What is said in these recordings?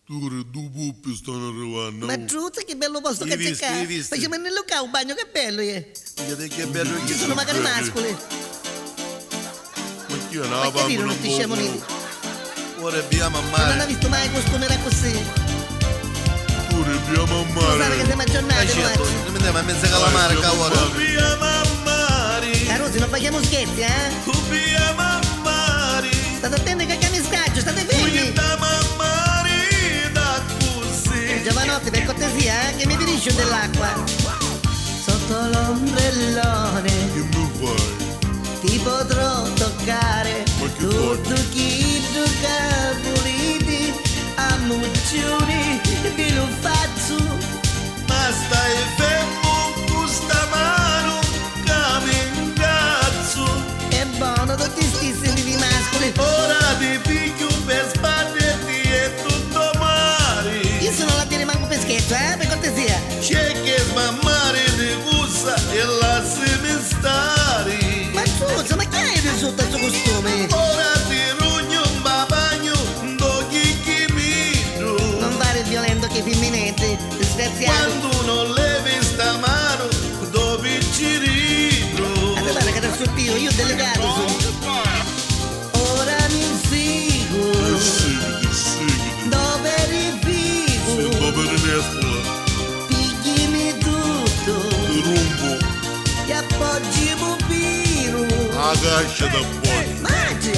due pupi stanno arrivando. Ma giusto, che bello posto Li che visti, c'è li qua. visti? Facciamo nel locale un bagno, che bello è. Vedete che bello Ci che sono magari mascoli. Ma chi è Ma una che dire, non ti scemo lì? Ora abbiamo a Non ho mare. visto mai costume così. Pure abbiamo a Tu sai che mare. siamo aggiornati, Dai, certo, noi. non mi dai, ma mezza calamare che ora. Abbiamo a mare, Carusi, non facciamo scherzi, eh? abbiamo a mare, State attenti che mi scaccio, state fermi. abbiamo a mare da così. Giovanotti, per cortesia, che mi dirisci dell'acqua. Sotto l'ombrellone Che mi fai? ti potrò toccare. Ma che Tutto chi gioca puliti a muccioni vi lo faccio. Ma stai fermo con sta mano che mi ingazzo. È buono tutti sti sentiti mascoli. Ora ti piglio per spalletti e tutto mare. Io sono la dire manco per scherzo, per cortesia. C'è che smammare di gussa e la stare. Ma scusa, ma chi hai risolto il suo costume? Ora ti rugno un babagno, do chi miro. Non fare il violento che femminete, disgraziato. Quando non levi sta mano, dove ci rido. Ma guarda che adesso io delegato sono. Ora mi seguo, Seguiti. dove rivivo, Dove rimescola? piglimi tutto, Ti rompo ti appoggi bubino. la cascia da fuori. Mangi,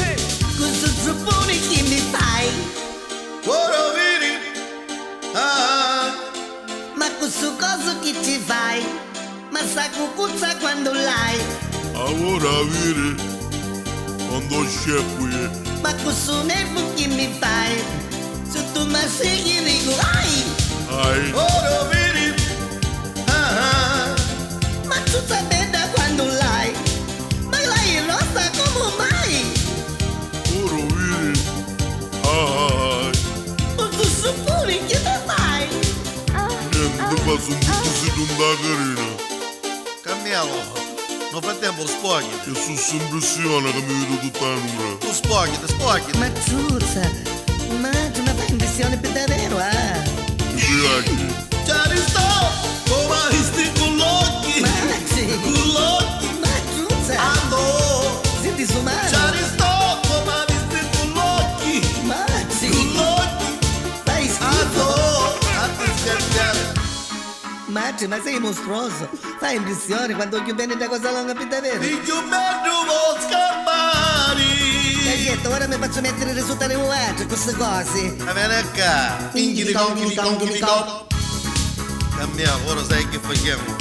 questo zuppone che mi fai? Ora vedi, ah, Ma questo coso che ci fai? Ma sa cucuzza quando l'hai? Ora avere quando c'è qui. Ma questo nervo che mi fai? Se tu mi segui dico ai! Ai, ora vedi, ah, Ma tu sapete da quando l'hai? Ma lei è rossa come mai? ora vedi. Ai, Questo suppone che ti fai? niente, ti faccio un buttino da carina. Cambialo. Nel frattempo spogli. Che sono semplicemente che mi vedo tutta nuda. Tu spogli. Ma Zuzza, ma tu mi fai impressione per davvero, Mi piace. ci risto, come visti con l'occhi, Ma con l'occhi, Ma Zuzza, ando. senti su Ci mano? risto, come visti con l'occhi, Ma con l'occhi, fai schifo! ando. A te scherzare. Ma sei mostruoso! Fai impressione quando occhio bene da cosa lunga per davvero! Figlio bello vuol scappare. Caglietto, ora mi faccio mettere il risultato in uaggio queste cose! Ma vieni qua. Inghi di con. Cambiamo, ora sai che facciamo.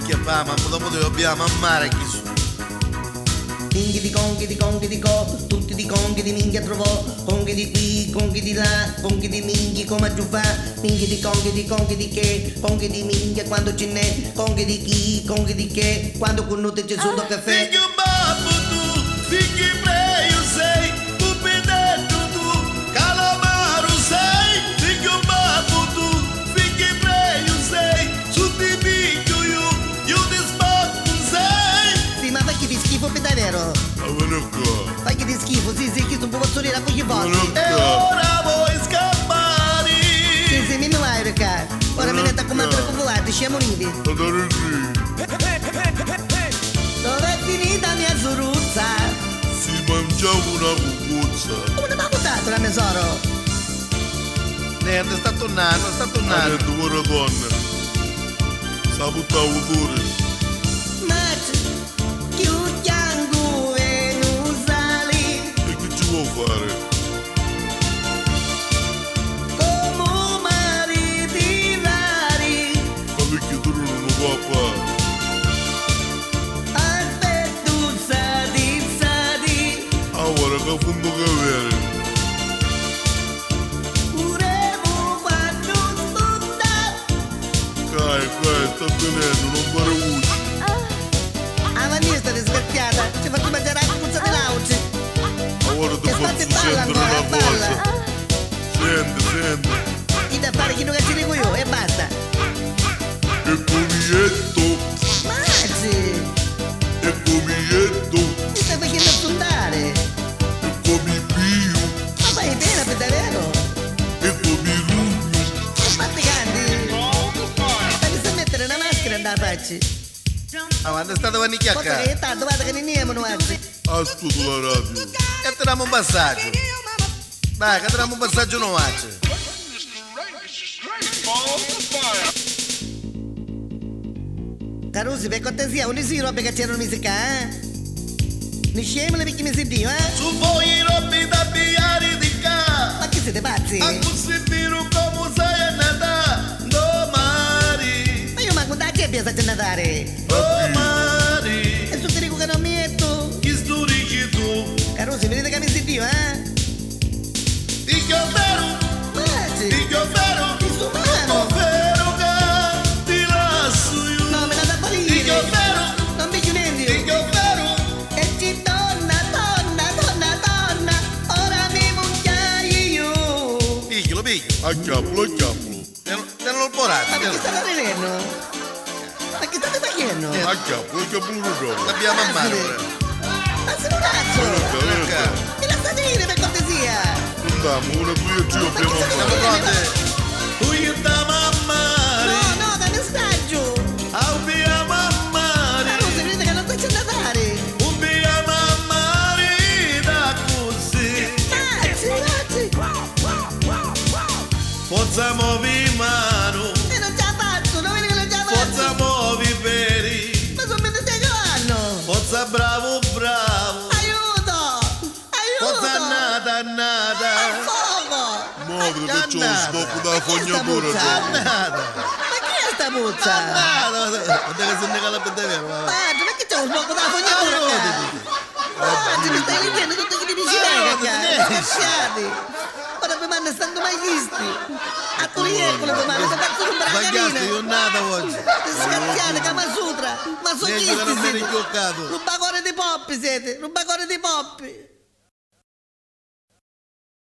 Che fa, ma dopo dobbiamo amare chi su. Inghi di con, tutti di conghi di minchia trovò, conghi di qui, conghi di là, conghi di minghi come a giufà, minghi di conghi di che, conghi di minchia quando ce n'è, conghi di chi, conghi di che, quando con noi c'è sotto caffè. Figlio babbo tu, figlio ebreo sei, tu pedetto tu, calamaro sei. Figlio babbo tu, figlio ebreo sei, su ti piglio io ti spacco sei. Sì, ma fai che ti schifo per davvero! Ma vieni qua. Fai che ti schifo, sì, che tu puoi sorridere a pochi volte! Vieni E qua. ora vuoi scappare. Sì, mi vai perché ora mi metto a comandare con volante, siamo uniti! Andare qui. Dove è finita mia zuruzza? Si mangiava una cucuzza. Come mi ha buttato la tesoro? Niente, sta tornando. Ha detto ora donna. Sa buttare odore. Ma chiudiamo e non sali E che ci vuoi fare? come mariti rari. Ma perché tu non lo puoi fare? Aspetuzza di sadi, Ora che fondo che avere. urevo quando stutta. Cai, sta tenendo, non fare voce. A manista disgraziata, ci faccio mangiare la puzza di lauci. Ora ti E faccio fate balla sentire ancora, una balla. cosa. Senti. Ti da fare chi non ci dico io e basta. E comietto, Mangi, e comietto, mi stai facendo affondare. e comi più, Ma fai bene per davvero? e comi la faccia? Ma quando è stato a Cosa nicchiacca? che è tanto, guarda che ne niamo non oggi. Ascolto la radio. E teniamo un passaggio. Dai, che teniamo un passaggio non faccio. Carusi, per cortesia, non si robe che c'erano musica, eh? Ne scemole perché mi senti, eh? Su voi robbi da biari di ca. Ma che siete pazzi? A così come sai a Natale. Domani. Ma io manco da che piace a Natale. Domani. E tu ti dico che non mi metto. Chi sturici tu? Carusi, vedete che mi senti, eh? Dico vero. Pazzi! Dico vero. Disumano! Vero che ti lascio io. No, me la da Dico morire! vero. Non mi chiudendi! Dico vero. E ci donna, ora mi mucchiai io! Piglialo, piglialo. Acchiappalo. Tenelo il Ma porazzo. che state ridendo? Ma che state facendo? Acchiappalo proprio. L'abbiamo a mano. Ma sei un cazzo! Mi lasciate dire per cortesia! Andiamo, una, due e tre abbiamo Siamo fatto. pronti? Tu gli da mammare. No, che mi sbaglio! Abbia mammare. Carusi, vedete che non sto a Natale! Abbia mammare da così. Pazzi! Forza muovi mano. E non ce la faccio, non vedi che non ce la Forza faccio! muovi peri. Ma sono 26 anni! Forza bravo bravo. Aiuto! Forza Aiuto! nata. Al fuoco! Madre che c'ho lo sbocco da fognatura. Nata. Ma chi è sta puzza? Guarda che se ne cala per davvero. Padre, ma che c'è un sbocco da fognatura qua? Padre, mi stai dicendo tutti che mi dici lei, scasciati! Ora vi manda stanno mai visti! A Toriecolo vi manda, cazzo non Sbagliaste, bragarine! io nata oggi. Scaziate, Kamasutra! Ma so Niente che non mi chi eri chioccato. Rubacore di poppi siete! Rubacore di poppi!